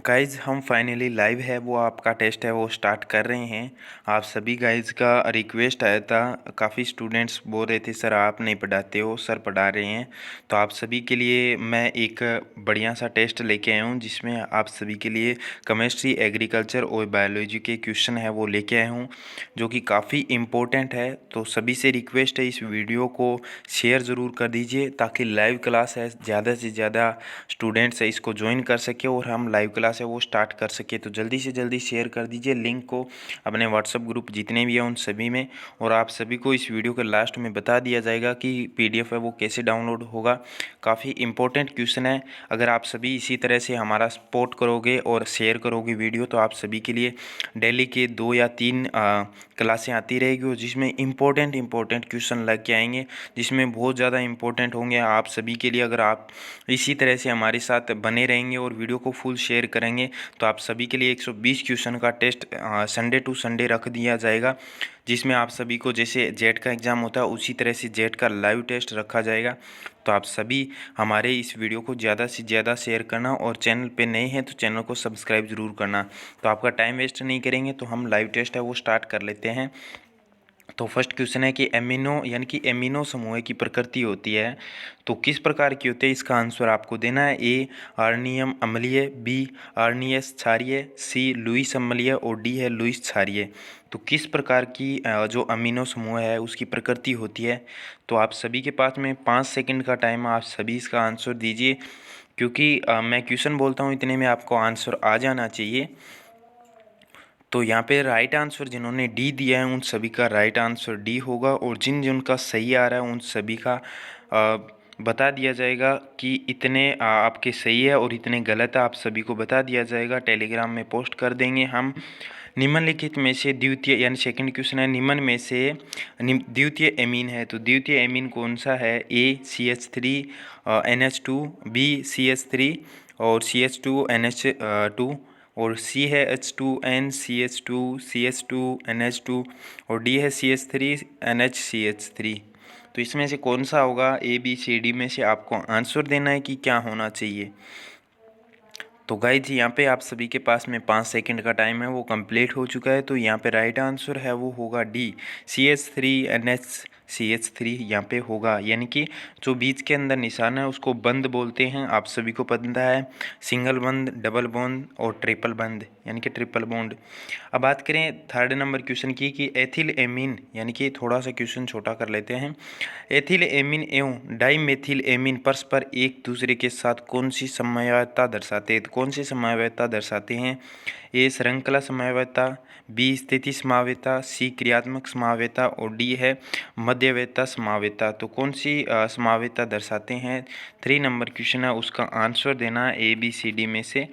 Guys हम finally live है वो आपका टेस्ट है वो स्टार्ट कर रहे हैं। आप सभी गाइज़ का रिक्वेस्ट आया था, काफ़ी स्टूडेंट्स बोल रहे थे सर आप नहीं पढ़ाते हो, सर पढ़ा रहे हैं। तो आप सभी के लिए मैं एक बढ़िया सा टेस्ट लेके आया हूँ जिसमें आप सभी के लिए केमिस्ट्री, एग्रीकल्चर और बायोलॉजी के क्वेश्चन है वो लेके आया हूँ जो कि काफ़ी इम्पोर्टेंट है। तो सभी से रिक्वेस्ट है इस वीडियो को शेयर ज़रूर कर दीजिए ताकि लाइव क्लास है ज़्यादा से ज़्यादा स्टूडेंट्स है इसको ज्वाइन कर सके और हम लाइव क्लास है वो स्टार्ट कर सके। तो जल्दी से जल्दी शेयर कर दीजिए लिंक को अपने व्हाट्सएप ग्रुप जितने भी हैं उन सभी में। और आप सभी को इस वीडियो के लास्ट में बता दिया जाएगा कि पीडीएफ है वो कैसे डाउनलोड होगा। काफ़ी इंपॉर्टेंट क्वेश्चन है। अगर आप सभी इसी तरह से हमारा सपोर्ट करोगे और शेयर करोगे वीडियो तो आप सभी के लिए डेली के 2 या 3 क्लासें आती रहेगी और जिसमें इम्पोर्टेंट क्वेश्चन लग के आएंगे, जिसमें बहुत ज़्यादा इम्पोर्टेंट होंगे आप सभी के लिए। अगर आप इसी तरह से हमारे साथ बने रहेंगे और वीडियो को फुल शेयर करेंगे तो आप सभी के लिए 120 क्वेश्चन का टेस्ट संडे टू संडे रख दिया जाएगा, जिसमें आप सभी को जैसे जेट का एग्ज़ाम होता है उसी तरह से जेट का लाइव टेस्ट रखा जाएगा। तो आप सभी हमारे इस वीडियो को ज़्यादा से ज़्यादा शेयर करना और चैनल पे नए हैं तो चैनल को सब्सक्राइब ज़रूर करना। तो आपका टाइम वेस्ट नहीं करेंगे तो हम लाइव टेस्ट है वो स्टार्ट कर लेते हैं। तो फर्स्ट क्वेश्चन है कि एमिनो यानी कि एमिनो समूह की प्रकृति होती है तो किस प्रकार की होती है, इसका आंसर आपको देना है। ए अर्नियम अम्लीय, बी अर्नियस क्षारीय, सी लुईस अम्लीय और डी है लुईस क्षारीय। तो किस प्रकार की जो अमीनो समूह है उसकी प्रकृति होती है। तो आप सभी के पास में 5 सेकंड का टाइम, आप सभी इसका आंसर दीजिए क्योंकि मैं क्वेश्चन बोलता हूँ इतने में आपको आंसर आ जाना चाहिए। तो यहाँ पे राइट आंसर जिन्होंने डी दिया है उन सभी का राइट आंसर डी होगा और जिन जिनका सही आ रहा है उन सभी का बता दिया जाएगा कि इतने आपके सही है और इतने गलत है, आप सभी को बता दिया जाएगा। टेलीग्राम में पोस्ट कर देंगे हम। निम्नलिखित में से द्वितीय यानी सेकंड क्वेश्चन है, निम्न में से द्वितीय एमीन है तो द्वितीय एमीन कौन सा है। ए CH3 NH2, बी CH3 और CH2 NH2 और सी है H2N CH2 और डी है CH3NHCH3। तो इसमें से कौन सा होगा, ABCD में से आपको आंसर देना है कि क्या होना चाहिए। तो गाइज यहाँ पे आप सभी के पास में 5 सेकंड का टाइम है वो कंप्लीट हो चुका है। तो यहाँ पे राइट आंसर है वो होगा डी CH3NHCH3 यहाँ पे होगा। यानी कि जो बीच के अंदर निशान है उसको बंद बोलते हैं, आप सभी को पता है। सिंगल बंद, डबल बॉन्ड और ट्रिपल बंद यानी कि ट्रिपल बॉन्ड। अब बात करें थर्ड नंबर क्वेश्चन की कि एथिल एमीन, यानी कि थोड़ा सा क्वेश्चन छोटा कर लेते हैं। एथिल एमीन एवं डाइमेथिल एमीन परस्पर एक दूसरे के साथ कौन सी समवायता दर्शाते हैं। कौन सी समवायता दर्शाते हैं। ए श्रृंखला समवायता, बी स्थिति समवायता, सी क्रियात्मक समवायता और डी है मध्यवयता समवायता। तो कौन सी समवायता दर्शाते हैं। 3 नंबर क्वेश्चन है उसका आंसर देना है ABCD में से।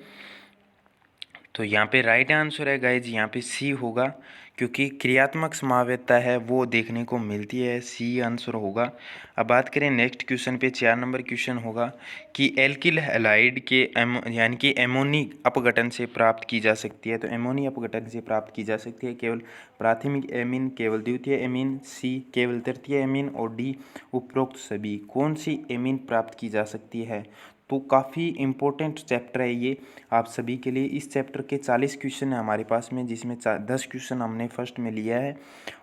तो यहाँ पे राइट आंसर है गाइज यहाँ पे सी होगा क्योंकि क्रियात्मक समवायता है वो देखने को मिलती है, सी आंसर होगा। अब बात करें नेक्स्ट क्वेश्चन पे, 4 नंबर क्वेश्चन होगा कि एल्किल हैलाइड के यानी कि एमोनी अपघटन से प्राप्त की जा सकती है। तो एमोनी अपघटन से प्राप्त की जा सकती है केवल प्राथमिक एमीन, केवल द्वितीय एमीन, सी केवल तृतीय एमीन और डी उपरोक्त सभी। कौन सी एमीन प्राप्त की जा सकती है। तो काफ़ी इम्पोर्टेंट चैप्टर है ये आप सभी के लिए। इस चैप्टर के 40 क्वेश्चन है हमारे पास में जिसमें 10 क्वेश्चन हमने फर्स्ट में लिया है।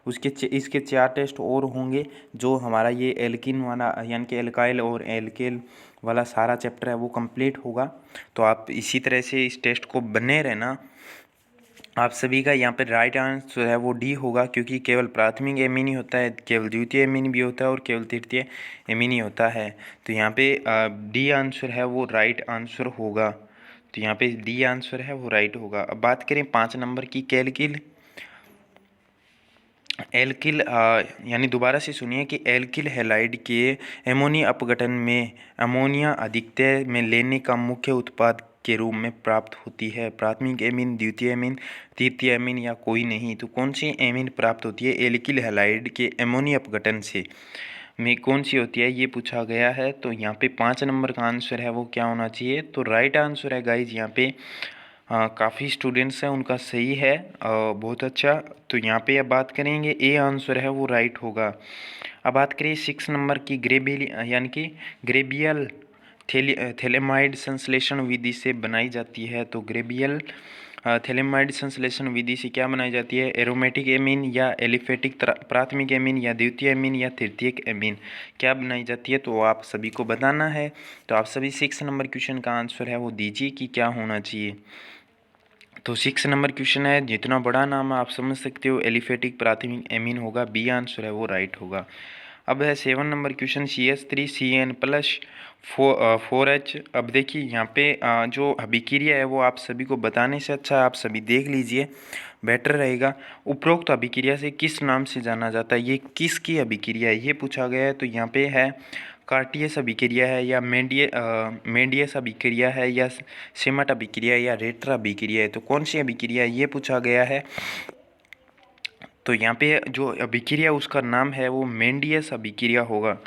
इसके 4 टेस्ट और होंगे जो हमारा ये एल्किन वाला यानी कि एल्काइल और एल्केल वाला सारा चैप्टर है वो कंप्लीट होगा। तो आप इसी तरह से इस टेस्ट को बने रहना। आप सभी का यहाँ पर राइट आंसर है वो डी होगा क्योंकि केवल प्राथमिक एमीन ही होता है, केवल द्वितीय एमीन भी होता है और केवल तृतीय एमीन ही होता है। तो यहाँ पे डी आंसर है वो राइट आंसर होगा। तो यहाँ पे डी आंसर है वो राइट होगा। अब बात करें 5 नंबर की कैलकिल एल्किल यानी दोबारा से सुनिए कि एल्किल हैलाइड के एमोनी अपघटन में अमोनिया अधिकतर में लेने का मुख्य उत्पाद के रूप में प्राप्त होती है। प्राथमिक एमीन, द्वितीय एमीन, तृतीय एमीन या कोई नहीं। तो कौन सी एमीन प्राप्त होती है एल्किल हैलाइड के एमोनी अपघटन से में कौन सी होती है ये पूछा गया है। तो यहाँ पे 5 नंबर का आंसर है वो क्या होना चाहिए। तो राइट आंसर है गाइज यहाँ पे काफ़ी स्टूडेंट्स हैं उनका सही है, बहुत अच्छा। तो यहाँ पे अब बात करेंगे ए आंसर है वो राइट होगा। अब बात करिए 6 नंबर की ग्रेबियल यानी कि ग्रेबियल थैलेमाइड संश्लेषण विधि से बनाई जाती है। तो ग्रेबियल थैलेमाइड संश्लेषण विधि से क्या बनाई जाती है? एरोमेटिक एमीन या एलिफेटिक प्राथमिक एमीन या द्वितीय एमीन या तृतीयक एमीन क्या बनाई जाती है? तो आप सभी को बताना है। तो आप सभी 6 नंबर क्वेश्चन का आंसर है वो दीजिए कि क्या होना चाहिए। तो 6 नंबर क्वेश्चन है, जितना बड़ा नाम आप समझ सकते हो एलिफेटिक प्राथमिक एमीन होगा, बी आंसर है वो राइट होगा। अब है 7 number question, CH3CN plus 4H। अब देखिए यहाँ पे जो अभिक्रिया है वो आप सभी को बताने से अच्छा आप सभी देख लीजिए, बेटर रहेगा। उपरोक्त अभिक्रिया से किस नाम से जाना जाता है? ये किसकी अभिक्रिया है ये पूछा गया है। तो यहाँ पे है कार्टियस अभिक्रिया है या मेंडियस अभिक्रिया है या सिमट अभिक्रिया है या रेटर अभिक्रिया है? तो कौन सी अभिक्रिया है ये पूछा गया है। तो यहाँ पे जो अभिक्रिया उसका नाम है वो मेंडियस अभिक्रिया होगा,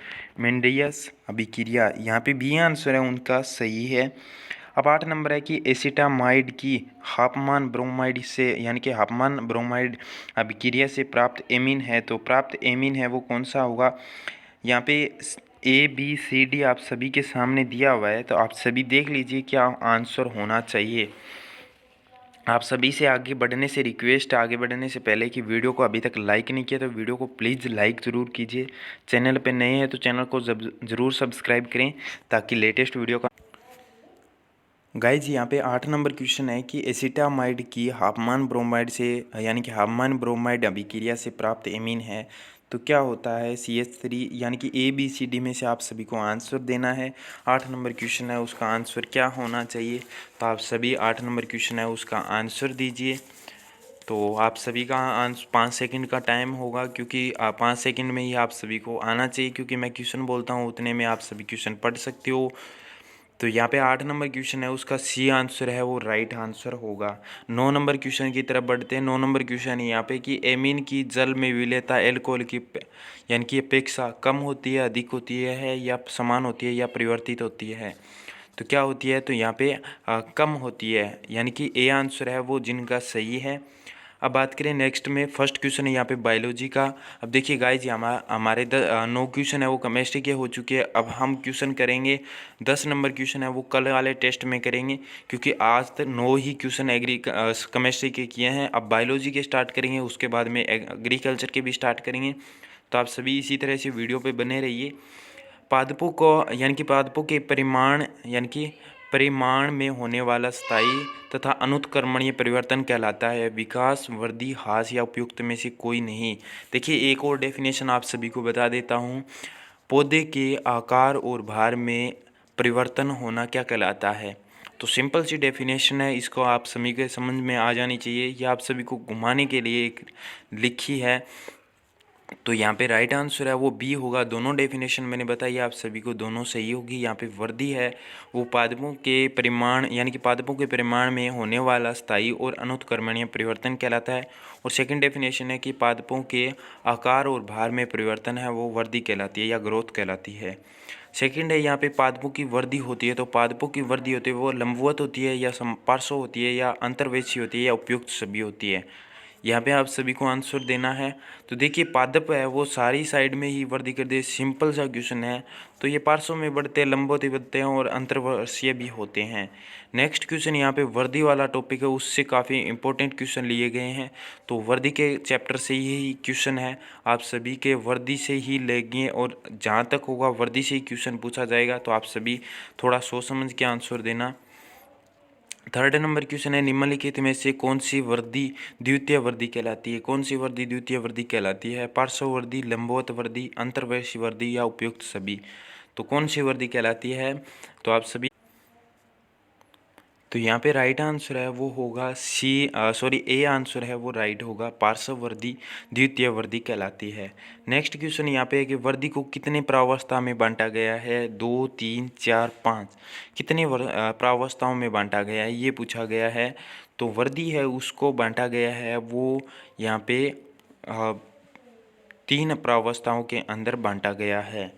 मेंडियस अभिक्रिया। यहाँ पे बी आंसर है उनका सही है। अब 8 नंबर है कि एसिटामाइड की हाफमान ब्रोमाइड से यानी कि हाफमान ब्रोमाइड अभिक्रिया से प्राप्त एमीन है। तो प्राप्त एमीन है वो कौन सा होगा? यहाँ पे ABCD आप सभी के सामने दिया हुआ है, तो आप सभी देख लीजिए क्या आंसर होना चाहिए। आप सभी से आगे बढ़ने से रिक्वेस्ट, आगे बढ़ने से पहले कि वीडियो को अभी तक लाइक नहीं किया तो वीडियो को प्लीज़ लाइक ज़रूर कीजिए। चैनल पे नए हैं तो चैनल को ज़रूर सब्सक्राइब करें ताकि लेटेस्ट वीडियो का गाइज। यहाँ पे 8 नंबर क्वेश्चन है कि एसिटामाइड की हाफमान ब्रोमाइड से यानी कि हाफमान ब्रोमाइड अभिक्रिया से प्राप्त एमीन है तो क्या होता है? CH3 यानी कि ABCD में से आप सभी को आंसर देना है। 8 नंबर क्वेश्चन है उसका आंसर क्या होना चाहिए? तो आप सभी 8 नंबर क्वेश्चन है उसका आंसर दीजिए। तो आप सभी का आंसर 5 सेकंड का टाइम होगा, क्योंकि 5 सेकंड में ही आप सभी को आना चाहिए, क्योंकि मैं क्वेश्चन बोलता हूँ उतने में आप सभी क्वेश्चन पढ़ सकते हो। तो यहाँ पे 8 नंबर क्वेश्चन है उसका सी आंसर है वो राइट आंसर होगा। 9 नंबर क्वेश्चन की तरफ बढ़ते हैं। 9 नंबर क्वेश्चन है यहाँ पे कि एमीन की जल में विलेयता एल्कोहल की यानी कि अपेक्षा कम होती है, अधिक होती है या समान होती है या परिवर्तित होती है? तो क्या होती है? तो यहाँ पे कम होती है, यानी कि ए आंसर है वो जिनका सही है। अब बात करें नेक्स्ट में, फर्स्ट क्वेश्चन है यहाँ पे बायोलॉजी का। अब देखिए गाइज हमारे 9 क्वेश्चन है वो केमिस्ट्री के हो चुके हैं। अब हम क्वेश्चन करेंगे 10 नंबर क्वेश्चन है वो कल वाले टेस्ट में करेंगे, क्योंकि आज तक 9 ही क्वेश्चन केमिस्ट्री के किए हैं। अब बायोलॉजी के स्टार्ट करेंगे, उसके बाद में एग्रीकल्चर के भी स्टार्ट करेंगे। तो आप सभी इसी तरह से वीडियो पर बने रहिए। पादपों को यानी कि पादपों के परिमाण यानी कि परिमाण में होने वाला स्थायी तथा अनुत्क्रमणीय परिवर्तन कहलाता है विकास, वृद्धि, ह्रास या उपयुक्त में से कोई नहीं। देखिए एक और डेफिनेशन आप सभी को बता देता हूँ। पौधे के आकार और भार में परिवर्तन होना क्या कहलाता है? तो सिंपल सी डेफिनेशन है, इसको आप सभी के समझ में आ जानी चाहिए। ये आप सभी को घुमाने के लिए एक लिखी है। तो यहाँ पे राइट आंसर है वो बी होगा। दोनों डेफिनेशन मैंने बताई आप सभी को, दोनों सही होगी। यहाँ पे वृद्धि है वो पादपों के परिमाण यानी कि पादपों के परिमाण में होने वाला स्थायी और अनुत्क्रमणीय परिवर्तन कहलाता है। और सेकंड डेफिनेशन है कि पादपों के आकार और भार में परिवर्तन है वो वृद्धि कहलाती है या ग्रोथ कहलाती है। सेकंड है यहाँ पे पादपों की वृद्धि होती है, तो पादपों की वृद्धि होती है वो लंबवत होती है या पार्श्व होती है या अंतर्वेशी होती है या उपयुक्त सभी होती है? यहाँ पे आप सभी को आंसर देना है। तो देखिए पादप है वो सारी साइड में ही वृद्धि कर दे, सिंपल सा क्वेश्चन है। तो ये पार्श्व में बढ़ते हैं, लंबवत बढ़ते हैं और अंतर्वर्षीय भी होते हैं। नेक्स्ट क्वेश्चन यहाँ पे वृद्धि वाला टॉपिक है, उससे काफ़ी इंपॉर्टेंट क्वेश्चन लिए गए हैं। तो वृद्धि के चैप्टर से ही क्वेश्चन है, आप सभी के वृद्धि से ही लेंगे और जहाँ तक होगा वृद्धि से ही क्वेश्चन पूछा जाएगा। तो आप सभी थोड़ा सोच समझ के आंसर देना। थर्ड नंबर क्वेश्चन है निम्नलिखित में से कौन सी वृद्धि द्वितीय वृद्धि कहलाती है? कौन सी वृद्धि द्वितीय वृद्धि कहलाती है? पार्श्व वृद्धि, लंबवत वृद्धि, अंतर्वैशी वृद्धि या उपयुक्त सभी? तो कौन सी वृद्धि कहलाती है? तो आप सभी तो यहाँ पे राइट आंसर है वो होगा ए आंसर है वो राइट होगा। पार्श्व वृद्धि द्वितीय वृद्धि कहलाती है। नेक्स्ट क्वेश्चन यहाँ पे है कि वृद्धि को कितने प्रावस्था में बांटा गया है? 2, 3, 4, 5 कितने प्रावस्थाओं में बांटा गया है ये पूछा गया है। तो वृद्धि है उसको बांटा गया है वो यहाँ पे 3 प्रावस्थाओं के अंदर बांटा गया है।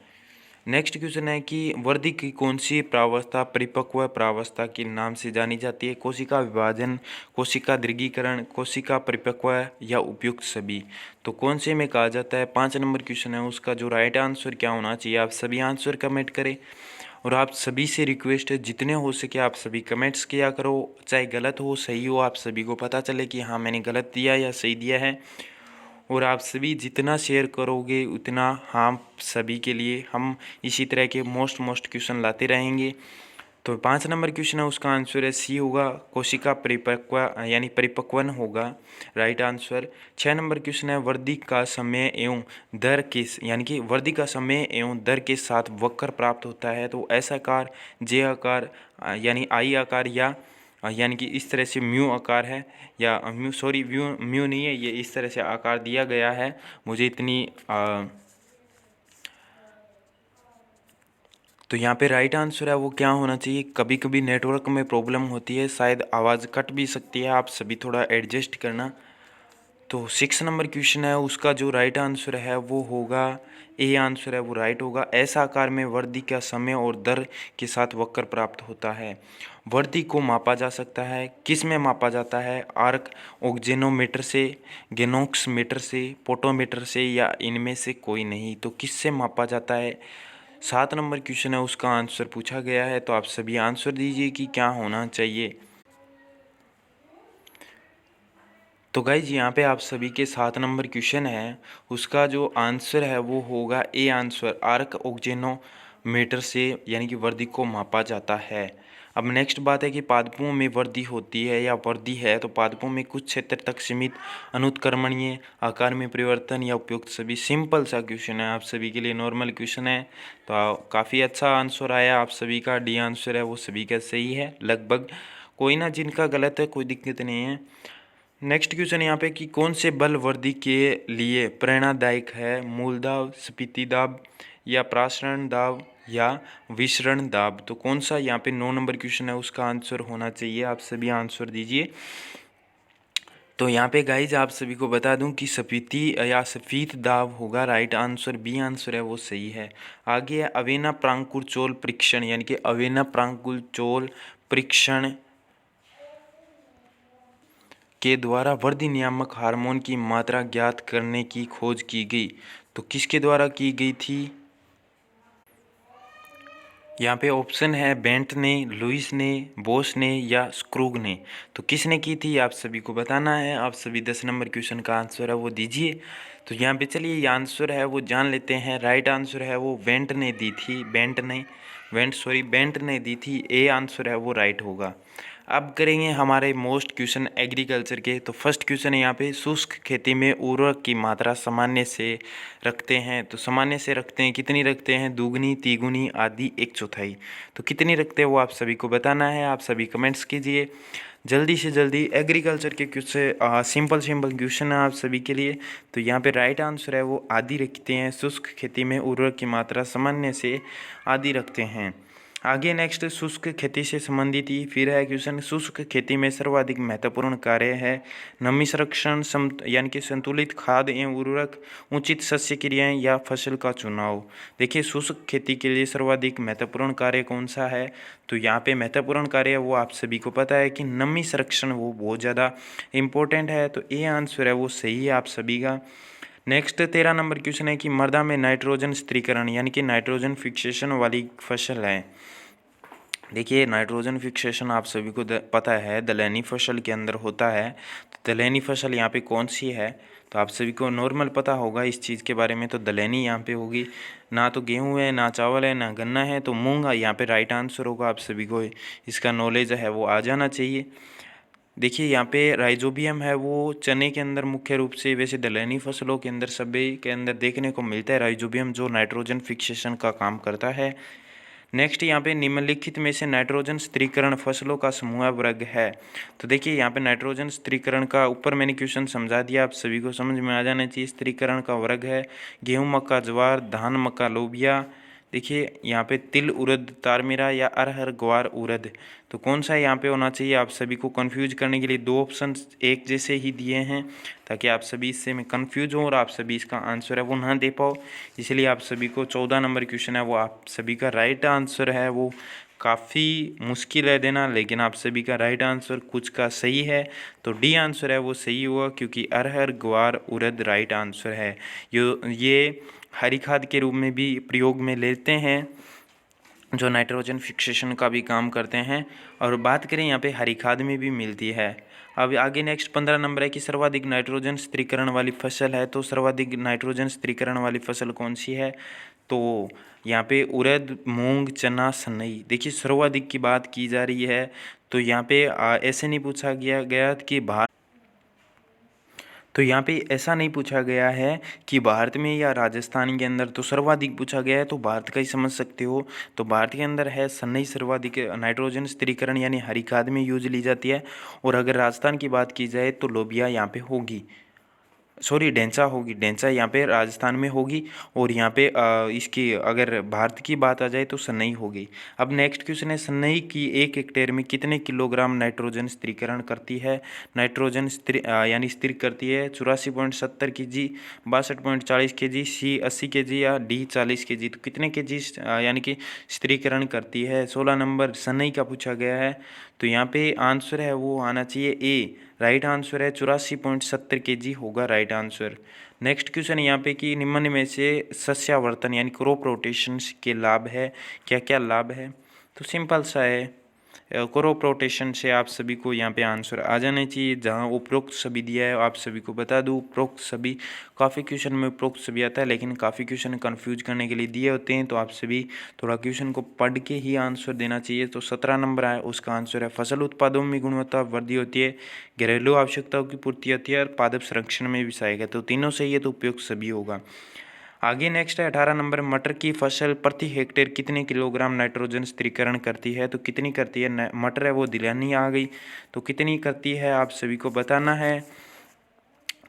नेक्स्ट क्वेश्चन है कि वृद्धि की कौन सी प्रावस्था परिपक्व प्रावस्था के नाम से जानी जाती है? कोशिका विभाजन, कोशिका दीर्घीकरण, कोशिका परिपक्व या उपयुक्त सभी? तो कौन से में कहा जाता है? 5 नंबर क्वेश्चन है उसका जो राइट आंसर क्या होना चाहिए? आप सभी आंसर कमेंट करें। और आप सभी से रिक्वेस्ट है, जितने हो सके आप सभी कमेंट्स किया करो, चाहे गलत हो सही हो, आप सभी को पता चले कि हाँ मैंने गलत दिया या सही दिया है। और आप सभी जितना शेयर करोगे उतना हम सभी के लिए हम इसी तरह के मोस्ट क्वेश्चन लाते रहेंगे। तो 5 नंबर क्वेश्चन है, उसका आंसर है सी होगा, कोशिका परिपक्व यानी परिपक्वन होगा, राइट आंसर। 6 नंबर क्वेश्चन है, वर्दी का समय एवं दर के यानी कि वर्दी का समय एवं दर के साथ वक्र प्राप्त होता है, तो एस आकार, जे आकार यानी आई आकार या यानी कि इस तरह से म्यू आकार है, या म्यू नहीं है, ये इस तरह से आकार दिया गया है। मुझे इतनी तो यहाँ पे राइट आंसर है वो क्या होना चाहिए। कभी कभी नेटवर्क में प्रॉब्लम होती है, शायद आवाज़ कट भी सकती है, आप सभी थोड़ा एडजस्ट करना। तो 6 नंबर क्वेश्चन है, उसका जो राइट आंसर है वो होगा ए आंसर है वो राइट होगा। ऐसा आकार में वर्दी का समय और दर के साथ वक्र प्राप्त होता है। वर्दी को मापा जा सकता है, किस में मापा जाता है, आर्क ऑक्जेनोमीटर से, गेनोक्समीटर से, पोटोमीटर से, या इनमें से कोई नहीं। तो किससे मापा जाता है। 7 नंबर क्वेश्चन है, उसका आंसर पूछा गया है, तो आप सभी आंसर दीजिए कि क्या होना चाहिए। तो गाइज यहाँ पे आप सभी के 7 नंबर क्वेश्चन है, उसका जो आंसर है वो होगा ए आंसर, आर्क ऑक्जेनोमीटर से यानी कि वर्दी को मापा जाता है। अब नेक्स्ट बात है कि पादपों में वर्दी होती है या वर्दी है, तो पादपों में कुछ क्षेत्र तक सीमित, अनुत्क्रमणीय, आकार में परिवर्तन या उपयुक्त सभी। सिंपल सा क्वेश्चन है, आप सभी के लिए नॉर्मल क्वेश्चन है। तो काफ़ी अच्छा आंसर आया आप सभी का, डी आंसर है वो सभी का सही है लगभग। कोई ना, जिनका गलत है कोई दिक्कत नहीं है। नेक्स्ट क्वेश्चन यहाँ पे कि कौन से बल वर्दी के लिए प्रेरणादायक है, मूल दाब, स्फीति दाब, या प्रासरण दाब, या विसरण दाब। तो कौन सा यहाँ पे 9 नंबर क्वेश्चन है, उसका आंसर होना चाहिए। आप सभी आंसर दीजिए। तो यहाँ पे गाइज आप सभी को बता दूं कि स्फीति या स्फीत दाब होगा, राइट आंसर बी आंसर है वो सही है। आगे है अवेना प्रांकुर परीक्षण, यानी कि अवेना प्रांकुर परीक्षण के द्वारा वर्दी नियामक हार्मोन की मात्रा ज्ञात करने की खोज की गई। तो किसके द्वारा की गई थी। यहाँ पे ऑप्शन है बेंट ने, लुइस ने, बोस ने, या स्क्रूग ने। तो किसने की थी आप सभी को बताना है। आप सभी 10 नंबर क्वेश्चन का आंसर है वो दीजिए। तो यहाँ पे चलिए ये आंसर है वो जान लेते हैं। राइट आंसर है वो बेंट ने दी थी, बेंट ने दी थी। ए आंसर है वो राइट होगा। अब करेंगे हमारे मोस्ट क्वेश्चन एग्रीकल्चर के। तो फर्स्ट क्वेश्चन है यहाँ पे, शुष्क खेती में उर्वरक की मात्रा सामान्य से रखते हैं। तो सामान्य से रखते हैं, कितनी रखते हैं, दुगुनी, तिगुनी, आधी, एक चौथाई। तो कितनी रखते हैं वो आप सभी को बताना है। आप सभी कमेंट्स कीजिए जल्दी से जल्दी। एग्रीकल्चर के क्वेश्चन सिंपल क्वेश्चन है आप सभी के लिए। तो यहाँ पे राइट आंसर है वो आधी रखते हैं। शुष्क खेती में उर्वरक की मात्रा सामान्य से आधी रखते हैं। आगे नेक्स्ट शुष्क खेती से संबंधित ही फिर है क्वेश्चन, शुष्क खेती में सर्वाधिक महत्वपूर्ण कार्य है नमी संरक्षण, यानी कि संतुलित खाद एवं उर्वरक, उचित शस्य क्रियाएं, या फसल का चुनाव। देखिए शुष्क खेती के लिए सर्वाधिक महत्वपूर्ण कार्य कौन सा है। तो यहाँ पे महत्वपूर्ण कार्य वो आप सभी को पता है कि नमी संरक्षण वो बहुत ज़्यादा इम्पोर्टेंट है। तो ए आंसर है वो सही है आप सभी का। नेक्स्ट 13 नंबर क्वेश्चन है कि मृदा में नाइट्रोजन स्थिरीकरण यानी कि नाइट्रोजन फिक्सेशन वाली फसल है। देखिए नाइट्रोजन फिक्सेशन आप सभी को पता है दलहनी फसल के अंदर होता है। तो दलहनी फसल यहाँ पे कौन सी है, तो आप सभी को नॉर्मल पता होगा इस चीज़ के बारे में। तो दलहनी यहाँ पे होगी, ना तो गेहूँ है, ना चावल है, ना गन्ना है, तो मूंग यहाँ पे राइट आंसर होगा। आप सभी को इसका नॉलेज है वो आ जाना चाहिए। देखिए यहाँ पे राइजोबियम है वो चने के अंदर मुख्य रूप से, वैसे दलहनी फसलों के अंदर सभी के अंदर देखने को मिलता है राइजोबियम, जो नाइट्रोजन फिक्सेशन का काम करता है। नेक्स्ट यहाँ पे निम्नलिखित में से नाइट्रोजन स्थिरीकरण फसलों का समूह वर्ग है। तो देखिए यहाँ पे नाइट्रोजन स्थिरीकरण का ऊपर मैंने क्वेश्चन समझा दिया, आप सभी को समझ में आ जाना चाहिए। स्थिरीकरण का वर्ग है गेहूं, मक्का, ज्वार, धान, मक्का, लोबिया। देखिए यहाँ पे तिल, उड़द, तारमीरा, या अरहर, ग्वार, उड़द। तो कौन सा यहाँ पे होना चाहिए। आप सभी को कंफ्यूज करने के लिए दो ऑप्शन एक जैसे ही दिए हैं, ताकि आप सभी इससे में कंफ्यूज हो और आप सभी इसका आंसर है वो ना दे पाओ। इसलिए आप सभी को 14 नंबर क्वेश्चन है वो आप सभी का राइट आंसर है वो काफ़ी मुश्किल है देना, लेकिन आप सभी का राइट आंसर कुछ का सही है। तो डी आंसर है वो सही हुआ, क्योंकि अरहर, ग्वार, उड़द राइट आंसर है। ये हरी खाद के रूप में भी प्रयोग में लेते हैं। जो नाइट्रोजन फिक्सेशन का भी काम करते हैं। और बात करें यहाँ पे हरी खाद में भी मिलती है। अब आगे नेक्स्ट 15 नंबर है कि सर्वाधिक नाइट्रोजन स्थिरीकरण वाली फसल है। तो सर्वाधिक नाइट्रोजन स्थिरीकरण वाली फसल कौन सी है? तो यहाँ पे उड़द, मूंग, चना, सनई। देखिए सर्वाधिक की बात की जा रही है, तो यहाँ पे ऐसे नहीं पूछा गया कि तो यहाँ पे ऐसा नहीं पूछा गया है कि भारत में या राजस्थान के अंदर, तो सर्वाधिक पूछा गया है तो भारत का ही समझ सकते हो। तो भारत के अंदर है सनई सर्वाधिक नाइट्रोजन स्थिरीकरण यानी हरी खाद में यूज ली जाती है। और अगर राजस्थान की बात की जाए तो लोबिया यहाँ पे होगी, सॉरी डेंसा होगी, डेंसा यहाँ पे राजस्थान में होगी। और यहाँ पे इसकी अगर भारत की बात आ जाए तो सनई होगी। अब नेक्स्ट क्वेश्चन है, सनई की 1 हेक्टेयर में कितने किलोग्राम नाइट्रोजन स्थिरीकरण करती है? नाइट्रोजन यानी स्थिर करती है 84.70 kg, 62.40 kg, सी 80 kg या डी 40 kg। तो कितने kg यानी कि स्थिरीकरण करती है? 16 नंबर सनई का पूछा गया है। तो यहाँ पे आंसर है वो आना चाहिए ए, राइट आंसर है 84.70 kg होगा राइट आंसर। नेक्स्ट क्वेश्चन यहाँ पे कि निम्न में से सस्यावर्तन यानी क्रॉप रोटेशन के लाभ है, क्या क्या लाभ है? तो सिंपल सा है, क्रॉप रोटेशन से आप सभी को यहाँ पे आंसर आ जाना चाहिए। जहाँ उपरोक्त सभी दिया है आप सभी को बता दूँ, उपरोक्त सभी काफ़ी क्वेश्चन में उपरोक्त सभी आता है, लेकिन काफ़ी क्वेश्चन कंफ्यूज करने के लिए दिए होते हैं। तो आप सभी थोड़ा क्वेश्चन को पढ़ के ही आंसर देना चाहिए। तो 17 नंबर है उसका आंसर है, फसल उत्पादों में गुणवत्ता वृद्धि होती है, घरेलू आवश्यकताओं की पूर्ति होती है और पादप संरक्षण में भी सहायक है। तो तीनों सही है, तो उपयुक्त सभी होगा। आगे नेक्स्ट है 18 नंबर, मटर की फसल प्रति हेक्टेयर कितने किलोग्राम नाइट्रोजन स्थिरीकरण करती है? तो कितनी करती है? मटर है वो दिलानी आ गई, तो कितनी करती है आप सभी को बताना है।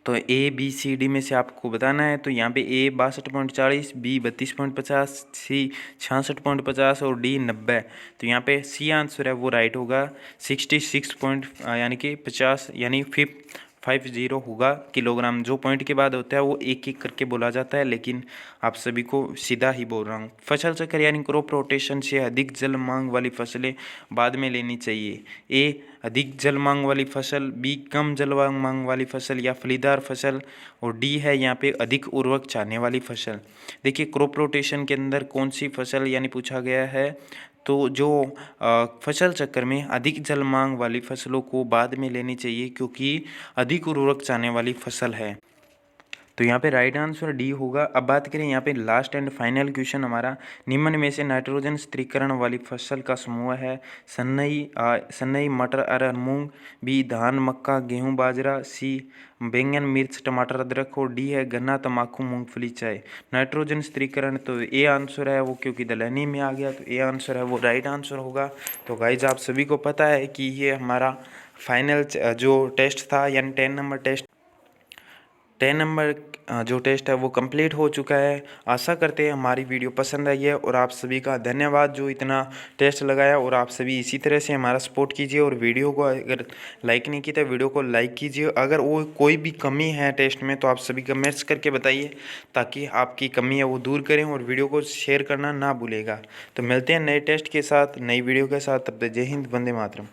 तो ए बी सी डी में से आपको बताना है। तो यहाँ पे ए 62.40, बी 32.50, सी 66.50 और डी 90। तो यहाँ पे सी आंसर है वो राइट होगा, 66 यानी कि 50 यानी 50 होगा किलोग्राम। जो पॉइंट के बाद होता है वो एक एक करके बोला जाता है, लेकिन आप सभी को सीधा ही बोल रहा हूँ। फसल चक्र यानी क्रॉप रोटेशन से अधिक जल मांग वाली फसलें बाद में लेनी चाहिए। ए अधिक जल मांग वाली फसल, बी कम जल मांग वाली फसल या फलीदार फसल, और डी है यहाँ पे अधिक उर्वरक चाहने वाली फसल। देखिए क्रॉप रोटेशन के अंदर कौन सी फसल यानी पूछा गया है, तो जो फसल चक्र में अधिक जल मांग वाली फसलों को बाद में लेनी चाहिए, क्योंकि अधिक उर्वरक चाहने वाली फसल है। तो यहाँ पे राइट आंसर डी होगा। अब बात करें यहाँ पे लास्ट एंड फाइनल क्वेश्चन हमारा, निम्न में से नाइट्रोजन स्थिरीकरण वाली फसल का समूह है। सन्नई, मटर, अरहर, मूंग, बी धान, मक्का, गेहूं, बाजरा, सी बैंगन, मिर्च, टमाटर, अदरक, और डी है गन्ना, तंबाकू, मूंगफली, चाय। नाइट्रोजन स्थिरीकरण तो ए आंसर है वो, क्योंकि दलहनी में आ गया, तो ए आंसर है वो राइट आंसर होगा। तो गाइज आप सभी को पता है कि ये हमारा फाइनल जो टेस्ट था यानी 10 नंबर जो टेस्ट है वो कंप्लीट हो चुका है। आशा करते हैं हमारी वीडियो पसंद आई है, और आप सभी का धन्यवाद जो इतना टेस्ट लगाया। और आप सभी इसी तरह से हमारा सपोर्ट कीजिए, और वीडियो को अगर लाइक नहीं की तो वीडियो को लाइक कीजिए। अगर वो कोई भी कमी है टेस्ट में तो आप सभी कमेंट्स करके बताइए, ताकि आपकी कमी है वो दूर करें, और वीडियो को शेयर करना ना भूलेगा। तो मिलते हैं नए टेस्ट के साथ, नई वीडियो के साथ। तब तक जय हिंद, वंदे मातरम।